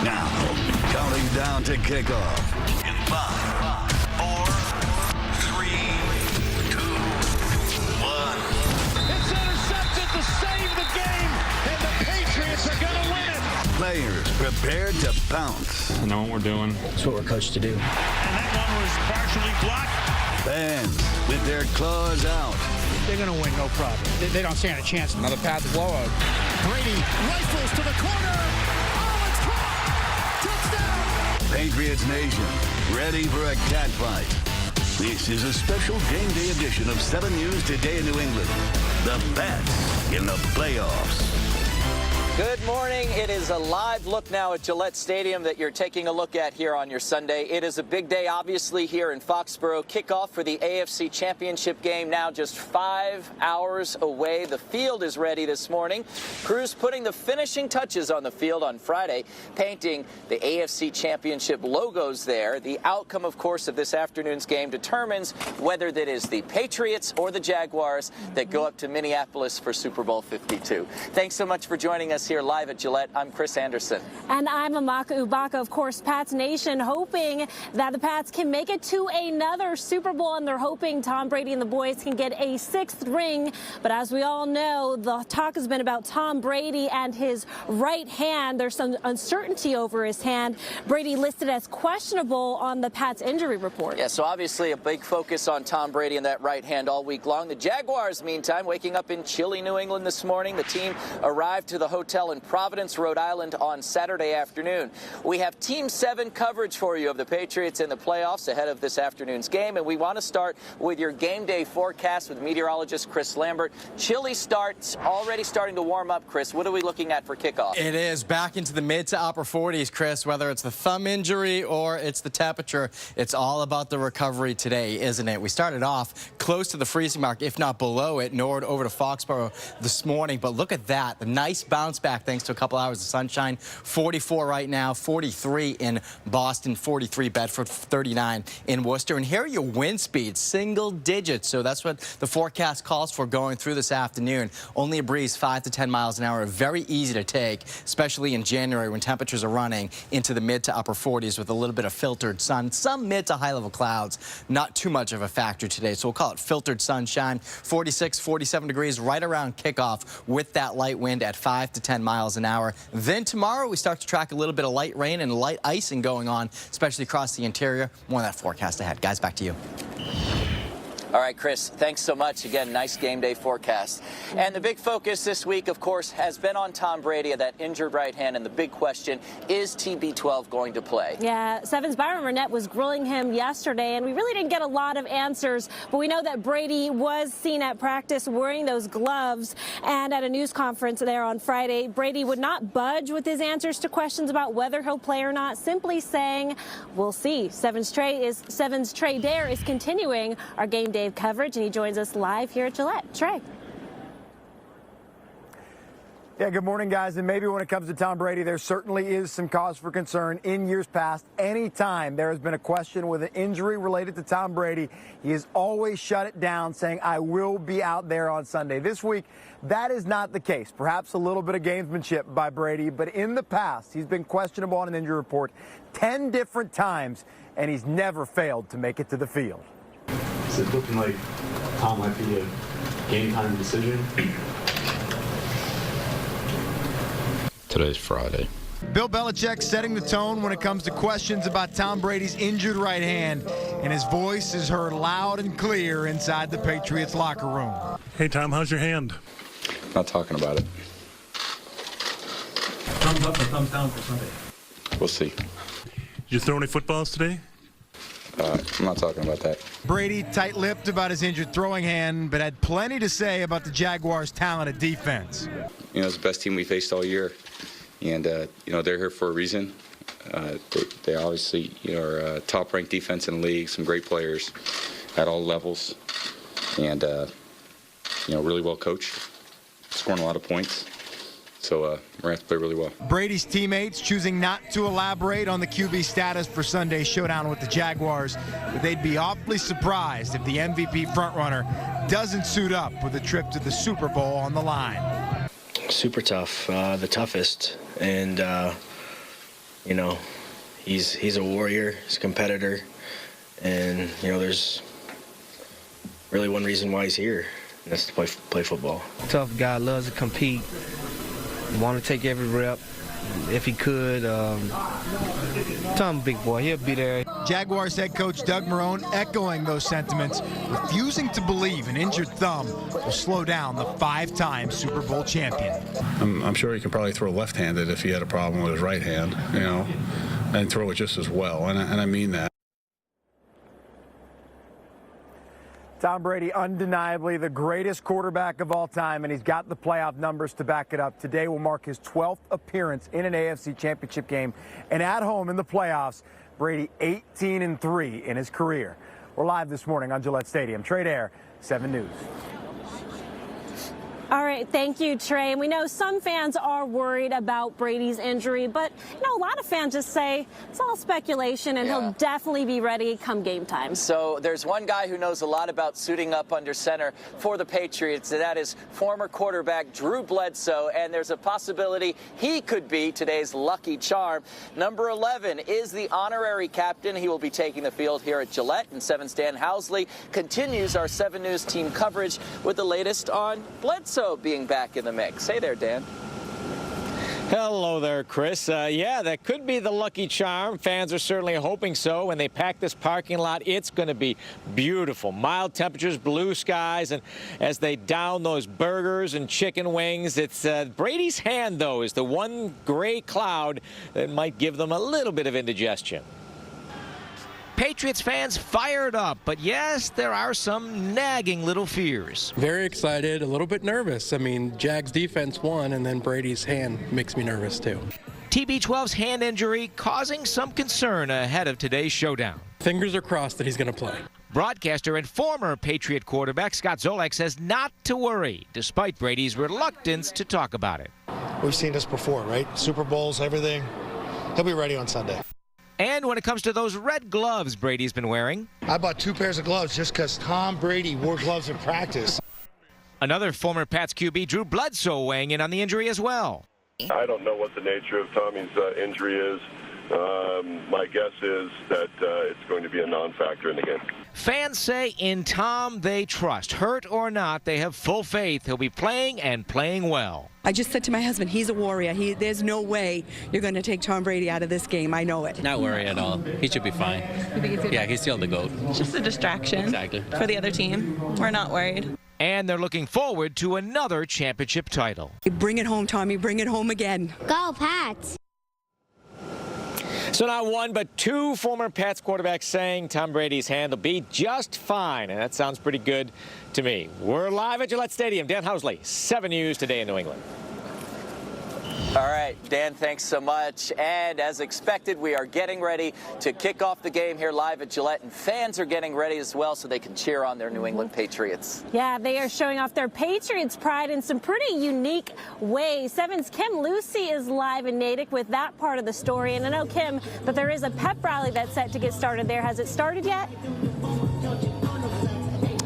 Now, counting down to kickoff. In 5, 4, 3, 2, 1. It's intercepted to save the game, and the Patriots are going to win it. Players prepared to pounce. I know what we're doing. That's what we're coached to do. And that one was partially blocked. Fans with their claws out. They're going to win, no problem. They don't stand a chance. Another path to blowout. Brady rifles to the corner. Oh, it's caught. Touchdown. Patriots Nation, ready for a catfight. This is a special game day edition of 7 News Today in New England. The Pats in the playoffs. Good morning. It is a live look now at Gillette Stadium that you're taking a look at here on your Sunday. It is a big day, obviously, here in Foxborough. Kickoff for the AFC Championship game now just 5 hours away. The field is ready this morning. Crews putting the finishing touches on the field on Friday, painting the AFC Championship logos there. The outcome, of course, of this afternoon's game determines whether that is the Patriots or the Jaguars that go up to Minneapolis for Super Bowl 52. Thanks so much for joining us here live at Gillette. I'm Chris Anderson. And I'm Amaka Ubaka. Of course, Pats Nation hoping that the Pats can make it to another Super Bowl, and they're hoping Tom Brady and the boys can get a 6th ring. But as we all know, the talk has been about Tom Brady and his right hand. There's some uncertainty over his hand. Brady listed as questionable on the Pats injury report. Yeah, so obviously a big focus on Tom Brady and that right hand all week long. The Jaguars, meantime, waking up in chilly New England this morning. The team arrived to the hotel in Providence, Rhode Island on Saturday afternoon. We have Team 7 coverage for you of the Patriots in the playoffs ahead of this afternoon's game, and we want to start with your game day forecast with meteorologist Chris Lambert. Chilly starts, already starting to warm up, Chris. What are we looking at for kickoff? It is back into the mid to upper 40s, Chris. Whether it's the thumb injury or it's the temperature, it's all about the recovery today, isn't it? We started off close to the freezing mark, if not below it, north over to Foxborough this morning. But look at that, the nice bounce back thanks to a couple hours of sunshine. 44 right now, 43 in Boston, 43 Bedford, 39 in Worcester. And here are your wind speeds, single digits. So that's what the forecast calls for going through this afternoon. Only a breeze 5 to 10 miles an hour. Very easy to take, especially in January when temperatures are running into the mid to upper 40s with a little bit of filtered sun. Some mid to high level clouds. Not too much of a factor today. So we'll call it filtered sunshine. 46, 47 degrees right around kickoff with that light wind at 5 to 10 miles an hour. Then tomorrow we start to track a little bit of light rain and light icing going on, especially across the interior. More of that forecast ahead. Guys, back to you. All right, Chris, thanks so much. Again, nice game day forecast. And the big focus this week, of course, has been on Tom Brady, that injured right hand. And the big question, is TB12 going to play? Yeah, 7's Byron Burnett was grilling him yesterday, and we really didn't get a lot of answers. But we know that Brady was seen at practice wearing those gloves. And at a news conference there on Friday, Brady would not budge with his answers to questions about whether he'll play or not, simply saying, we'll see. 7's Trey Dare is continuing our game day coverage, and he joins us live here at Gillette. Trey. Yeah, good morning, guys. And maybe when it comes to Tom Brady, there certainly is some cause for concern. In years past, anytime there has been a question with an injury related to Tom Brady, he has always shut it down, saying, I will be out there on Sunday. This week, that is not the case. Perhaps a little bit of gamesmanship by Brady, but in the past, he's been questionable on an injury report 10 different times, and he's never failed to make it to the field. Is it looking like Tom might be a game-time decision? Today's Friday. Bill Belichick setting the tone when it comes to questions about Tom Brady's injured right hand, and his voice is heard loud and clear inside the Patriots locker room. Hey, Tom, how's your hand? Not talking about it. Thumbs up or thumbs down for Sunday? We'll see. Did you throw any footballs today? I'm not talking about that. Brady tight-lipped about his injured throwing hand, but had plenty to say about the Jaguars' talented defense. You know, it's the best team we faced all year, and you know, they're here for a reason. They obviously, you know, are a top-ranked defense in the league, some great players at all levels, and you know, really well coached, scoring a lot of points. So we're going to have to play really well. Brady's teammates choosing not to elaborate on the QB status for Sunday's showdown with the Jaguars, but they'd be awfully surprised if the MVP frontrunner doesn't suit up with a trip to the Super Bowl on the line. Super tough, the toughest, and You know, he's a warrior, he's a competitor, and, you know, there's really one reason why he's here, and that's to play football. Tough guy, loves to compete, want to take every rep if he could. Tom, big boy, he'll be there. Jaguars head coach Doug Marrone echoing those sentiments, refusing to believe an injured thumb will slow down the 5-time Super Bowl champion. I'm sure he could probably throw left-handed if he had a problem with his right hand, you know, and throw it just as well, and I mean that. Tom Brady, undeniably the greatest quarterback of all time, and he's got the playoff numbers to back it up. Today will mark his 12th appearance in an AFC championship game, and at home in the playoffs, Brady 18-3 in his career. We're live this morning on Gillette Stadium. Trey Dare, 7 News. All right, thank you, Trey. And we know some fans are worried about Brady's injury, but, you know, a lot of fans just say it's all speculation, and he'll definitely be ready come game time. So there's one guy who knows a lot about suiting up under center for the Patriots, and that is former quarterback Drew Bledsoe, and there's a possibility he could be today's lucky charm. Number 11 is the honorary captain. He will be taking the field here at Gillette, and 7's Dan Housley continues our 7 News team coverage with the latest on Bledsoe being back in the mix. Hey there, Dan. Hello there, Chris. Yeah, that could be the lucky charm. Fans are certainly hoping so. When they pack this parking lot, it's going to be beautiful. Mild temperatures, blue skies, and as they down those burgers and chicken wings, it's Brady's hand, though, is the one gray cloud that might give them a little bit of indigestion. Patriots fans fired up, but yes, there are some nagging little fears. Very excited, a little bit nervous. I mean, Jags defense won, and then Brady's hand makes me nervous too. TB12's hand injury causing some concern ahead of today's showdown. Fingers are crossed that he's going to play. Broadcaster and former Patriot quarterback Scott Zolak says not to worry, despite Brady's reluctance to talk about it. We've seen this before, right? Super Bowls, everything. He'll be ready on Sunday. And when it comes to those red gloves Brady's been wearing. I bought 2 pairs of gloves just because Tom Brady wore gloves in practice. Another former Pats QB, Drew Bledsoe, weighing in on the injury as well. I don't know what the nature of Tommy's injury is. My guess is that it's going to be a non-factor in the game. Fans say in Tom they trust. Hurt or not, they have full faith he'll be playing and playing well. I just said to my husband, he's a warrior. There's no way you're going to take Tom Brady out of this game. I know it. Not worry at all. He should be fine. Yeah, he's still the GOAT. Just a distraction for the other team. We're not worried. And they're looking forward to another championship title. Bring it home, Tommy. Bring it home again. Go, Pats. So not one, but 2 former Pats quarterbacks saying Tom Brady's hand will be just fine, and that sounds pretty good to me. We're live at Gillette Stadium. Dan Housley, 7 News Today in New England. All right, Dan, thanks so much. And as expected, we are getting ready to kick off the game here live at Gillette, and fans are getting ready as well so they can cheer on their New England Patriots. Yeah, they are showing off their Patriots pride in some pretty unique ways. 7's Kim Lucy is live in Natick with that part of the story. And I know, Kim, that there is a pep rally that's set to get started there. Has it started yet?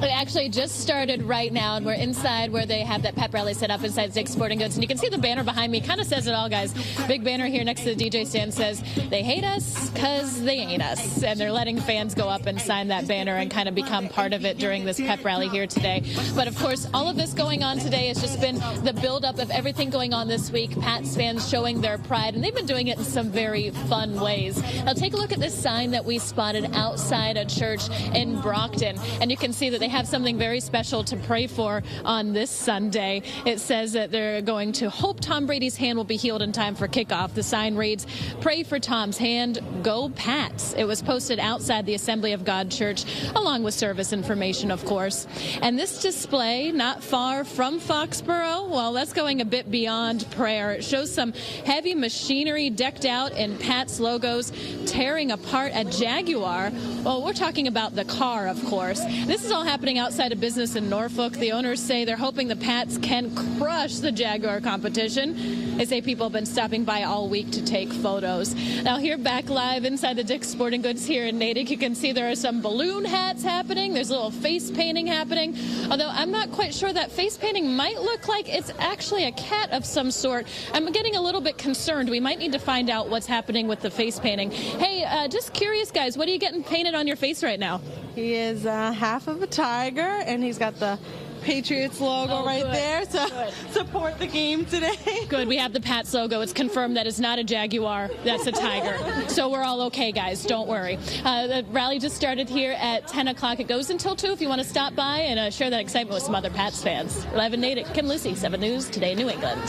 It actually just started right now, and we're inside where they have that pep rally set up inside Dick's Sporting Goods. And you can see the banner behind me. Kind of says it all, guys. Big banner here next to the DJ stand says, they hate us because they ain't us. And they're letting fans go up and sign that banner and kind of become part of it during this pep rally here today. But, of course, all of this going on today has just been the buildup of everything going on this week. Pats fans showing their pride, and they've been doing it in some very fun ways. Now, take a look at this sign that we spotted outside a church in Brockton. And you can see that they have something very special to pray for on this Sunday. It says that they're going to hope Tom Brady's hand will be healed in time for kickoff. The sign reads, "Pray for Tom's hand, go Pats." It was posted outside the Assembly of God Church, along with service information, of course. And this display, not far from Foxborough, well, that's going a bit beyond prayer. It shows some heavy machinery decked out in Pats logos, tearing apart a Jaguar. Well, we're talking about the car, of course. This is all happening outside a business in Norfolk. The owners say they're hoping the Pats can crush the Jaguar competition. They say people have been stopping by all week to take photos. Now here back live inside the Dick's Sporting Goods here in Natick, you can see there are some balloon hats happening. There's a little face painting happening. Although I'm not quite sure that face painting might look like it's actually a cat of some sort. I'm getting a little bit concerned. We might need to find out what's happening with the face painting. Hey, just curious, guys, what are you getting painted on your face right now? He is half of a tiger, and he's got the Patriots logo there to support the game today. Good. We have the Pats logo. It's confirmed that it's not a Jaguar. That's a tiger. So we're all okay, guys. Don't worry. The rally just started here at 10 o'clock. It goes until 2 if you want to stop by and share that excitement with some other Pats fans. Live in Natick, Kim Lucy, 7 News, Today New England.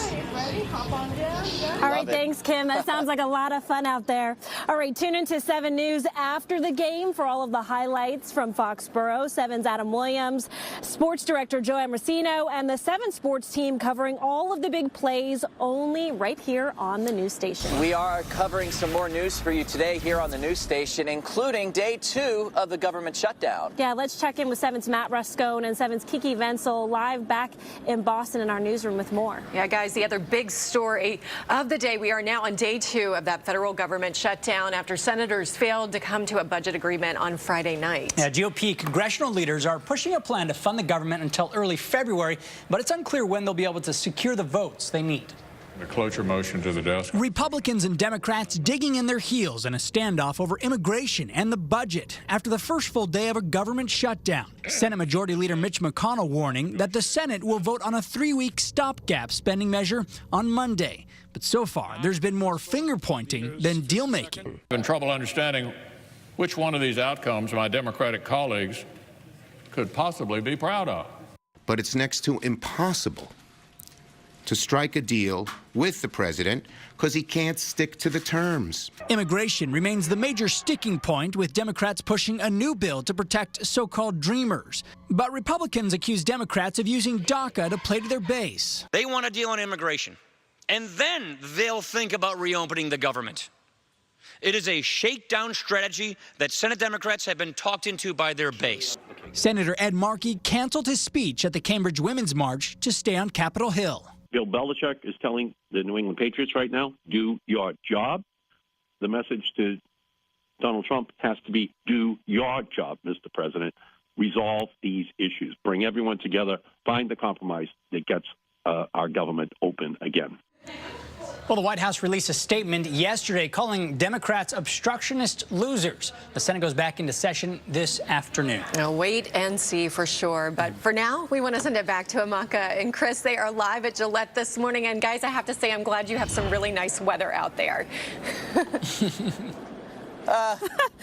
All right, thanks, Kim. That sounds like a lot of fun out there. All right, tune into 7 News after the game for all of the highlights from Foxborough. 7's Adam Williams, sports director Joe Ambrosino, and the 7 sports team covering all of the big plays only right here on the news station. We are covering some more news for you today here on the news station, including day 2 of the government shutdown. Yeah, let's check in with 7's Matt Ruscone and 7's Kiki Wenzel live back in Boston in our newsroom with more. Yeah, guys, the other big story of the day, we are now on day 2 of that federal government shutdown after senators failed to come to a budget agreement on Friday night. Yeah, GOP congressional leaders are pushing a plan to fund the government until early February, but it's unclear when they'll be able to secure the votes they need. The cloture motion to the desk. Republicans and Democrats digging in their heels in a standoff over immigration and the budget after the first full day of a government shutdown. Senate Majority Leader Mitch McConnell warning that the Senate will vote on a 3-week stopgap spending measure on Monday. But so far, there's been more finger-pointing than deal-making. I'm having trouble understanding which one of these outcomes my Democratic colleagues could possibly be proud of. But it's next to impossible to strike a deal with the president because he can't stick to the terms. Immigration remains the major sticking point, with Democrats pushing a new bill to protect so-called dreamers. But Republicans accuse Democrats of using DACA to play to their base. They want a deal on immigration, and then they'll think about reopening the government. It is a shakedown strategy that Senate Democrats have been talked into by their base. Senator Ed Markey canceled his speech at the Cambridge Women's March to stay on Capitol Hill. Bill Belichick is telling the New England Patriots right now, do your job. The message to Donald Trump has to be, do your job, Mr. President. Resolve these issues. Bring everyone together. Find the compromise that gets our government open again. Well, the White House released a statement yesterday calling Democrats obstructionist losers. The Senate goes back into session this afternoon. Now, wait and see for sure. But for now, we want to send it back to Amaka and Chris. They are live at Gillette this morning. And guys, I have to say, I'm glad you have some really nice weather out there.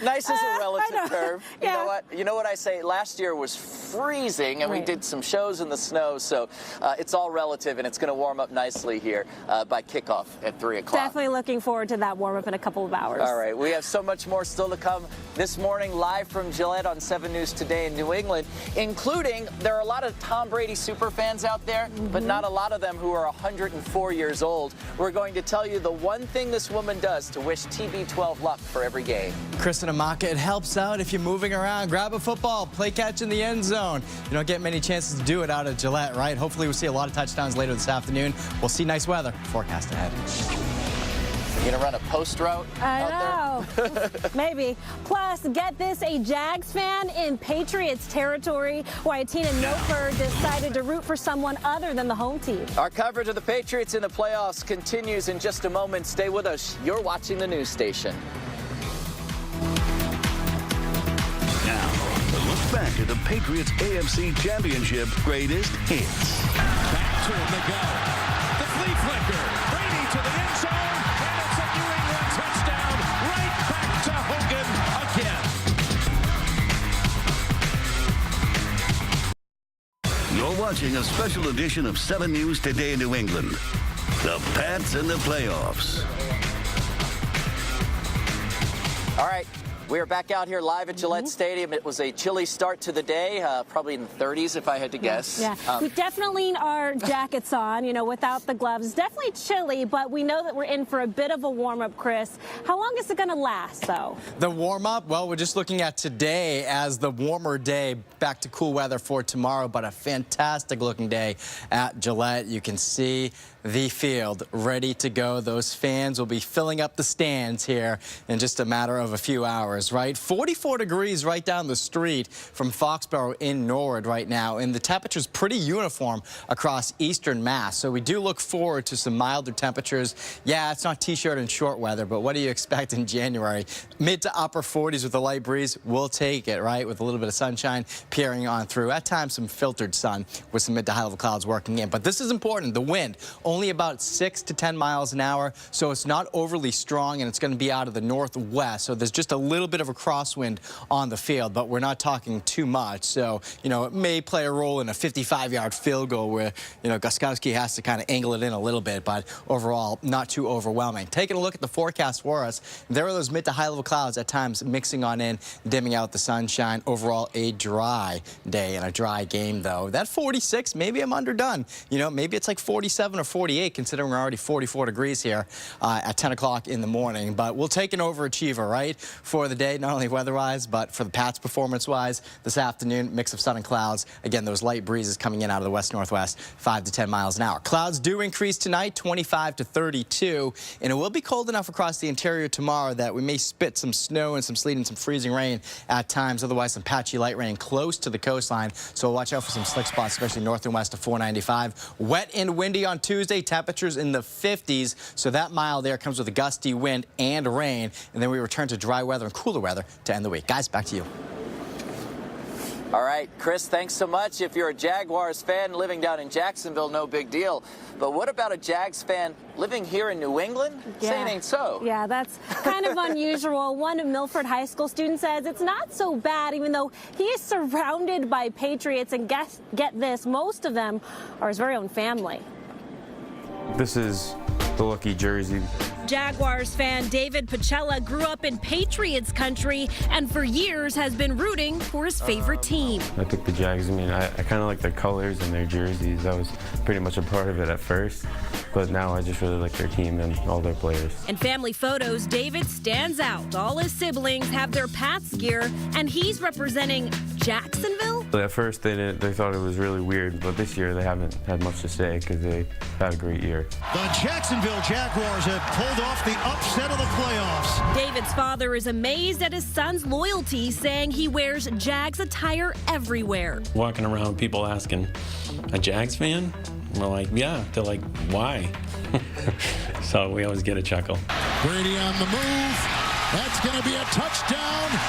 Nice is a relative term. You Yeah. know what? You know what I say? Last year was freezing, and we did some shows in the snow, so it's all relative, and it's going to warm up nicely here by kickoff at 3 o'clock. Definitely looking forward to that warm-up in a couple of hours. All right, we have so much more still to come this morning, live from Gillette on 7 News Today in New England, including there are a lot of Tom Brady super fans out there, but not a lot of them who are 104 years old. We're going to tell you the one thing this woman does to wish TB12 luck for every game. Chris and Amaka, it helps out if you're moving around. Grab a football, play catch in the end zone. You don't get many chances to do it out at Gillette, right? Hopefully we'll see a lot of touchdowns later this afternoon. We'll see nice weather. Forecast ahead. You're gonna run a post route out there? Maybe. Plus, get this, a Jags fan in Patriots territory. Why Tina Nofer decided to root for someone other than the home team. Our coverage of the Patriots in the playoffs continues in just a moment. Stay with us. You're watching the news station. Now, a look back at the Patriots AFC Championship greatest hits. Back to him they go. The flea flicker. Brady to the end zone. And it's a New England touchdown. Right back to Hogan again. You're watching a special edition of 7 News Today in New England. The Pats in the playoffs. All right. We are back out here live at Gillette Stadium. It was a chilly start to the day, probably in the 30s if I had to guess. Yeah, we definitely our jackets on, you know, without the gloves. Definitely chilly, but we know that we're in for a bit of a warm-up, Chris. How long is it going to last, though? The warm-up, well, we're just looking at today as the warmer day, back to cool weather for tomorrow, but a fantastic-looking day at Gillette. You can see the field ready to go. Those fans will be filling up the stands here in just a matter of a few hours, right? 44 degrees right down the street from Foxborough in Norwood right now, and the temperature's pretty uniform across eastern Mass. So we do look forward to some milder temperatures. Yeah, it's not t-shirt and short weather, but what do you expect in January? Mid to upper 40s with a light breeze. We'll take it, right? With a little bit of sunshine peering on through. At times, some filtered sun with some mid to high level clouds working in. But this is important. The wind, only about 6 to 10 miles an hour, so it's not overly strong, and it's going to be out of the northwest. So there's just a little bit of a crosswind on the field, but we're not talking too much. So, you know, it may play a role in a 55-yard field goal where, you know, Guskowski has to kind of angle it in a little bit, but overall, not too overwhelming. Taking a look at the forecast for us, there are those mid to high level clouds at times mixing on in, dimming out the sunshine. Overall, a dry day and a dry game, though. That 46, maybe I'm underdone. You know, maybe it's like 47 or 48, considering we're already 44 degrees here at 10 o'clock in the morning. But we'll take an overachiever, right, for the day, not only weather-wise, but for the Pats performance-wise. This afternoon, mix of sun and clouds. Again, those light breezes coming in out of the west-northwest, 5 to 10 miles an hour. Clouds do increase tonight, 25 to 32, and it will be cold enough across the interior tomorrow that we may spit some snow and some sleet and some freezing rain at times. Otherwise, some patchy light rain close to the coastline. So watch out for some slick spots, especially north and west of 495. Wet and windy on Tuesday, temperatures in the 50s. So that mile there comes with a gusty wind and rain. And then we return to dry weather and cooler weather to end the week. Guys, back to you. All right, Chris, thanks so much. If you're a Jaguars fan living down in Jacksonville, no big deal. But what about a Jags fan living here in New England? Saying ain't so. Yeah, that's kind of unusual. One Milford High School student says it's not so bad, even though he is surrounded by Patriots. And get this, most of them are his very own family. This is the lucky jersey. Jaguars fan David Pacella grew up in Patriots country and for years has been rooting for his favorite team. I picked the Jags. I mean, I kind of like their colors and their jerseys. I was pretty much a part of it at first, but now I just really like their team and all their players. In family photos, David stands out. All his siblings have their Pats gear, and he's representing Jacksonville. At first, they thought it was really weird, but this year they haven't had much to say because they had a great year. The Jacksonville Jaguars have pulled off the upset of the playoffs. David's father is amazed at his son's loyalty, saying he wears Jags attire everywhere. Walking around, people asking, a Jags fan? We're like, yeah. They're like, why? So we always get a chuckle. Brady on the move. That's going to be a touchdown.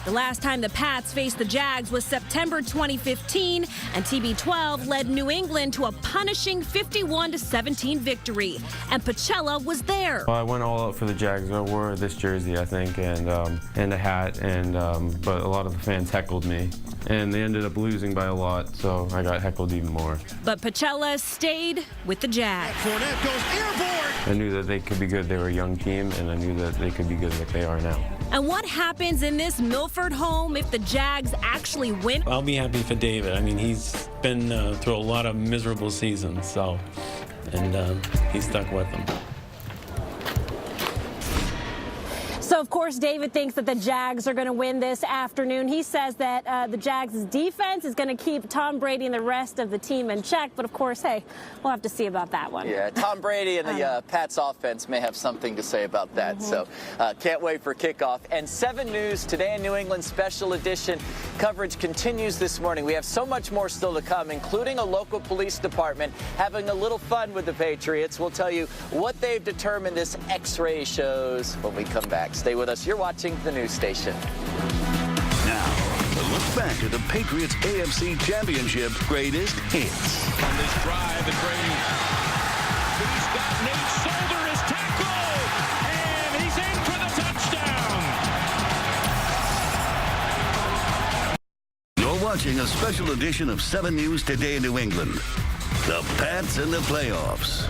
The last time the Pats faced the Jags was September 2015, and TB12 led New England to a punishing 51-17 victory. And Pacella was there. Well, I went all out for the Jags. I wore this jersey, I think, and a hat, but a lot of the fans heckled me. And they ended up losing by a lot, so I got heckled even more. But Pacella stayed with the Jags. Fournette goes airborne. I knew that they could be good. They were a young team, and I knew that they could be good like they are now. And what happens in this Milford home if the Jags actually win? I'll be happy for David. I mean, he's been through a lot of miserable seasons, and he's stuck with them. So, of course, David thinks that the Jags are going to win this afternoon. He says that the Jags' defense is going to keep Tom Brady and the rest of the team in check. But, of course, hey, we'll have to see about that one. Yeah, Tom Brady and the Pats offense may have something to say about that. So can't wait for kickoff. And 7 News Today in New England special edition coverage continues this morning. We have so much more still to come, including a local police department having a little fun with the Patriots. We'll tell you what they've determined this X-ray shows when we come back. Stay with us. You're watching the news station. Now, a look back at the Patriots AFC Championship greatest hits. On this drive, and Brady, he's got Nate's shoulder, his tackle, and he's in for the touchdown. You're watching a special edition of 7 News Today in New England. The Pats in the playoffs.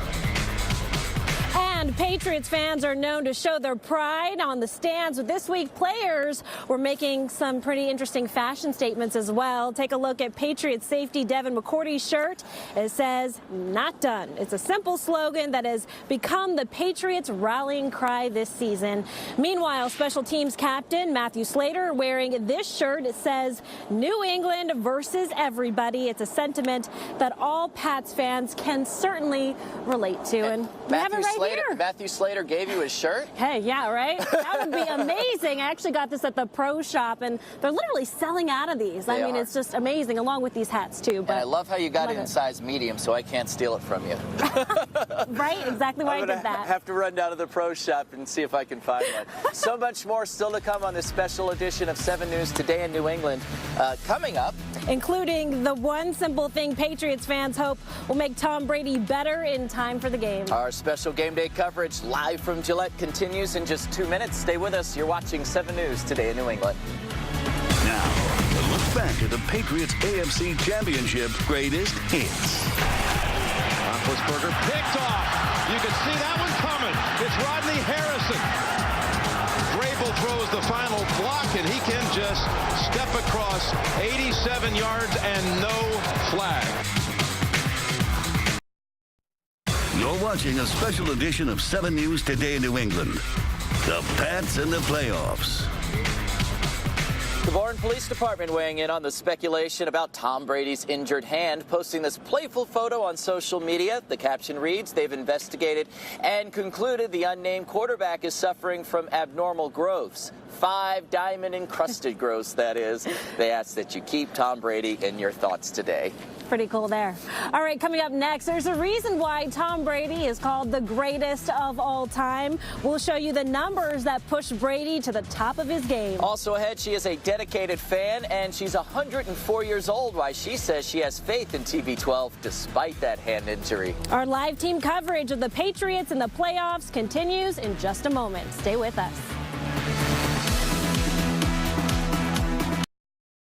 And Patriots fans are known to show their pride on the stands. This week, players were making some pretty interesting fashion statements as well. Take a look at Patriots safety Devin McCourty's shirt. It says, "Not done." It's a simple slogan that has become the Patriots' rallying cry this season. Meanwhile, special teams captain Matthew Slater wearing this shirt. It says, "New England versus everybody." It's a sentiment that all Pats fans can certainly relate to. And we have it right here. Matthew Slater gave you his shirt? Hey, yeah, right? That would be amazing. I actually got this at the pro shop, and they're literally selling out of these. I mean, it's just amazing, along with these hats, too. But and I love how you got it in size medium, so I can't steal it from you. Right? Exactly why I did that. I have to run down to the pro shop and see if I can find one. So much more still to come on this special edition of 7 News Today in New England. Coming up, including the one simple thing Patriots fans hope will make Tom Brady better in time for the game. Our special game day coverage live from Gillette continues in just 2 minutes. Stay with us. You're watching 7 News Today in New England. Now, a look back at the Patriots AFC Championship greatest hits. Roethlisberger picked off. You can see that one coming. It's Rodney Harrison. Vrabel throws the final block, and he can just step across 87 yards and no flag. You're watching a special edition of 7 News Today in New England. The Pats and the playoffs. The Bourne Police Department weighing in on the speculation about Tom Brady's injured hand, posting this playful photo on social media. The caption reads, "They've investigated and concluded the unnamed quarterback is suffering from abnormal growths. 5 diamond-encrusted growths, that is." They ask that you keep Tom Brady in your thoughts today. Pretty cool there. All right, coming up next, there's a reason why Tom Brady is called the greatest of all time. We'll show you the numbers that push Brady to the top of his game. Also ahead, she is a dedicated fan, and she's 104 years old. Why she says she has faith in TB12 despite that hand injury. Our live team coverage of the Patriots in the playoffs continues in just a moment. Stay with us.